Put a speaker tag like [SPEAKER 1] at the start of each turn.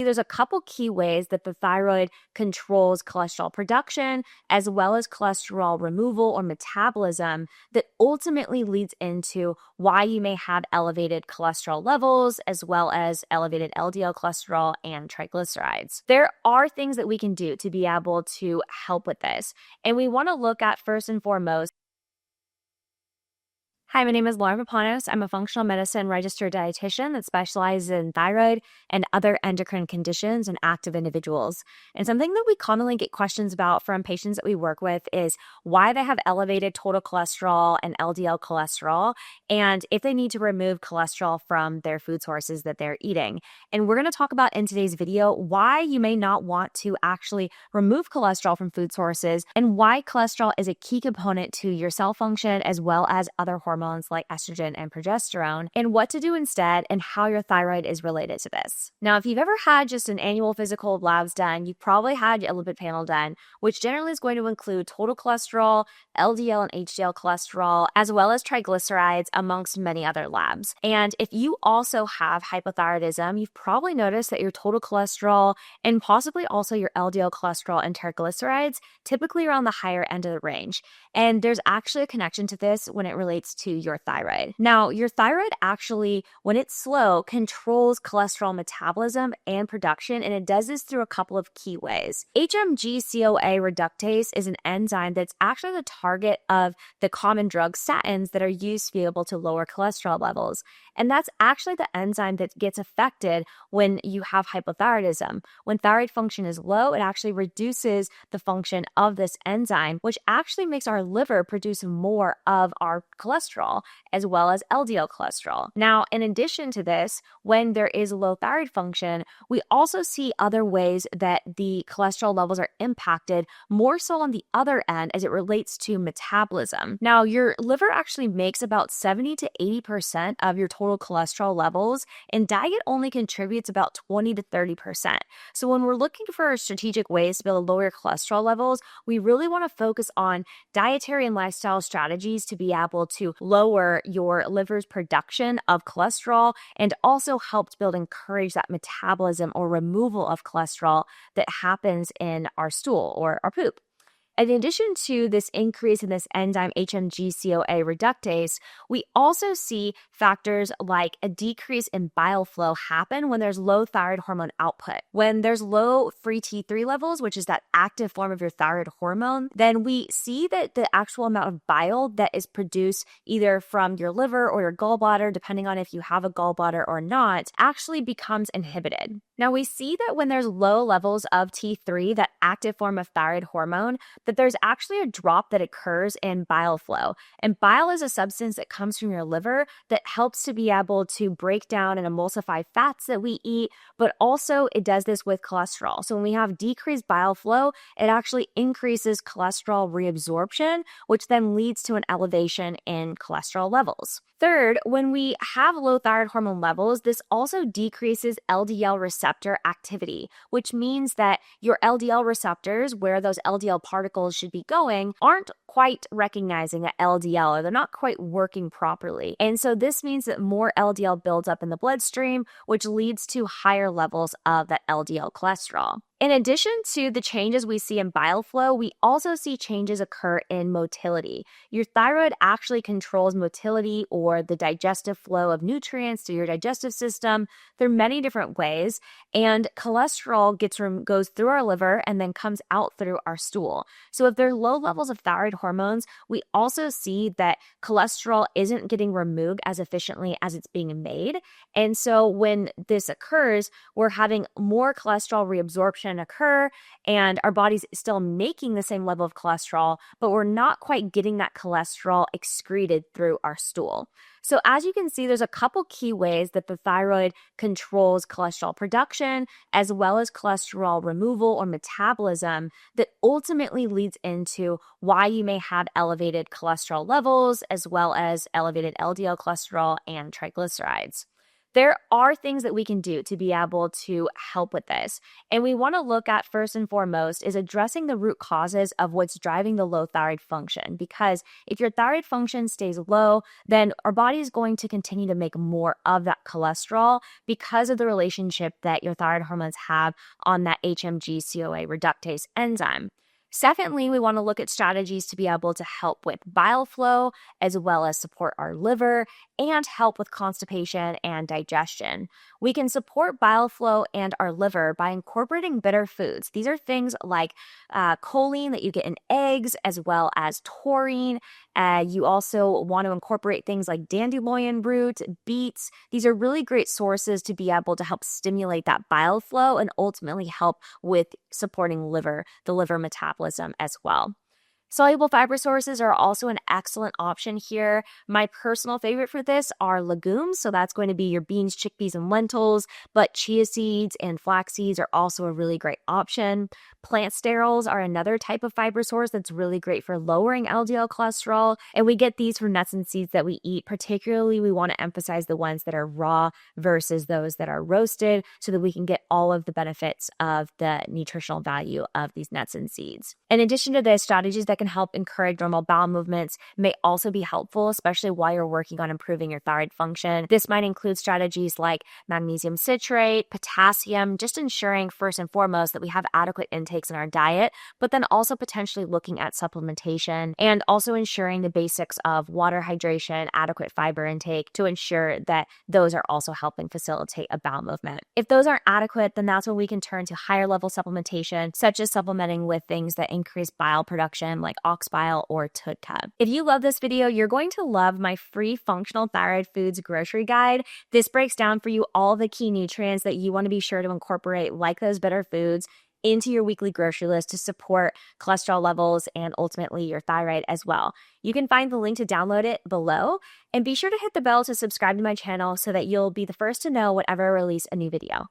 [SPEAKER 1] There's a couple key ways that the thyroid controls cholesterol production as well as cholesterol removal or metabolism that ultimately leads into why you may have elevated cholesterol levels as well as elevated LDL cholesterol and triglycerides. There are things that we can do to be able to help with this, and we want to look at first and foremost. Hi, my name is Laura Papanos. I'm a functional medicine registered dietitian that specializes in thyroid and other endocrine conditions in active individuals. And something that we commonly get questions about from patients that we work with is why they have elevated total cholesterol and LDL cholesterol, and if they need to remove cholesterol from their food sources that they're eating. And we're going to talk about in today's video why you may not want to actually remove cholesterol from food sources and why cholesterol is a key component to your cell function as well as other hormones like estrogen and progesterone, and what to do instead and how your thyroid is related to this. Now, if you've ever had just an annual physical of labs done, you've probably had a lipid panel done, which generally is going to include total cholesterol, LDL and HDL cholesterol, as well as triglycerides, amongst many other labs. And if you also have hypothyroidism, you've probably noticed that your total cholesterol and possibly also your LDL cholesterol and triglycerides typically around the higher end of the range. And there's actually a connection to this when it relates to your thyroid. Now, your thyroid actually, when it's slow, controls cholesterol metabolism and production, and it does this through a couple of key ways. HMG-CoA reductase is an enzyme that's actually the target of the common drug statins that are used to be able to lower cholesterol levels. And that's actually the enzyme that gets affected when you have hypothyroidism. When thyroid function is low, it actually reduces the function of this enzyme, which actually makes our liver produce more of our cholesterol as well as LDL cholesterol. Now, in addition to this, when there is low thyroid function, we also see other ways that the cholesterol levels are impacted, more so on the other end as it relates to metabolism. Now, your liver actually makes about 70 to 80% of your total cholesterol levels, and diet only contributes about 20 to 30%. So when we're looking for strategic ways to be able to lower your cholesterol levels, we really want to focus on dietary and lifestyle strategies to be able to lower your liver's production of cholesterol and also help to build and encourage that metabolism or removal of cholesterol that happens in our stool or our poop. In addition to this increase in this enzyme HMG-CoA reductase, we also see factors like a decrease in bile flow happen when there's low thyroid hormone output. When there's low free T3 levels, which is that active form of your thyroid hormone, then we see that the actual amount of bile that is produced either from your liver or your gallbladder, depending on if you have a gallbladder or not, actually becomes inhibited. Now, we see that when there's low levels of T3, that active form of thyroid hormone, that there's actually a drop that occurs in bile flow. And bile is a substance that comes from your liver that helps to be able to break down and emulsify fats that we eat, but also it does this with cholesterol. So when we have decreased bile flow, it actually increases cholesterol reabsorption, which then leads to an elevation in cholesterol levels. Third, when we have low thyroid hormone levels, this also decreases LDL receptor activity, which means that your LDL receptors, where those LDL particles should be going, aren't quite recognizing a LDL, or they're not quite working properly. And so this means that more LDL builds up in the bloodstream, which leads to higher levels of that LDL cholesterol. In addition to the changes we see in bile flow, we also see changes occur in motility. Your thyroid actually controls motility, or the digestive flow of nutrients through your digestive system, through many different ways, and cholesterol goes through our liver and then comes out through our stool. So if there are low levels of thyroid hormones, we also see that cholesterol isn't getting removed as efficiently as it's being made. And so when this occurs, we're having more cholesterol reabsorption occur, and our body's still making the same level of cholesterol, but we're not quite getting that cholesterol excreted through our stool. So as you can see, there's a couple key ways that the thyroid controls cholesterol production as well as cholesterol removal or metabolism that ultimately leads into why you may have elevated cholesterol levels as well as elevated LDL cholesterol and triglycerides. There are things that we can do to be able to help with this. And we want to look at first and foremost is addressing the root causes of what's driving the low thyroid function. Because if your thyroid function stays low, then our body is going to continue to make more of that cholesterol because of the relationship that your thyroid hormones have on that HMG-CoA reductase enzyme. Secondly, we want to look at strategies to be able to help with bile flow, as well as support our liver and help with constipation and digestion. We can support bile flow and our liver by incorporating bitter foods. These are things like choline that you get in eggs, as well as taurine. You also want to incorporate things like dandelion root, beets. These are really great sources to be able to help stimulate that bile flow and ultimately help with supporting the liver metabolism as well. Soluble fiber sources are also an excellent option here. My personal favorite for this are legumes. So that's going to be your beans, chickpeas, and lentils, but chia seeds and flax seeds are also a really great option. Plant sterols are another type of fiber source that's really great for lowering LDL cholesterol. And we get these from nuts and seeds that we eat. Particularly, we want to emphasize the ones that are raw versus those that are roasted so that we can get all of the benefits of the nutritional value of these nuts and seeds. In addition to this, strategies that can help encourage normal bowel movements may also be helpful, especially while you're working on improving your thyroid function. This might include strategies like magnesium citrate, potassium, just ensuring first and foremost that we have adequate intakes in our diet, but then also potentially looking at supplementation and also ensuring the basics of water hydration, adequate fiber intake to ensure that those are also helping facilitate a bowel movement. If those aren't adequate, then that's when we can turn to higher level supplementation, such as supplementing with things that increase bile production like ox bile or TUDCA. If you love this video, you're going to love my free functional thyroid foods grocery guide. This breaks down for you all the key nutrients that you want to be sure to incorporate, like those bitter foods, into your weekly grocery list to support cholesterol levels and ultimately your thyroid as well. You can find the link to download it below, and be sure to hit the bell to subscribe to my channel so that you'll be the first to know whenever I release a new video.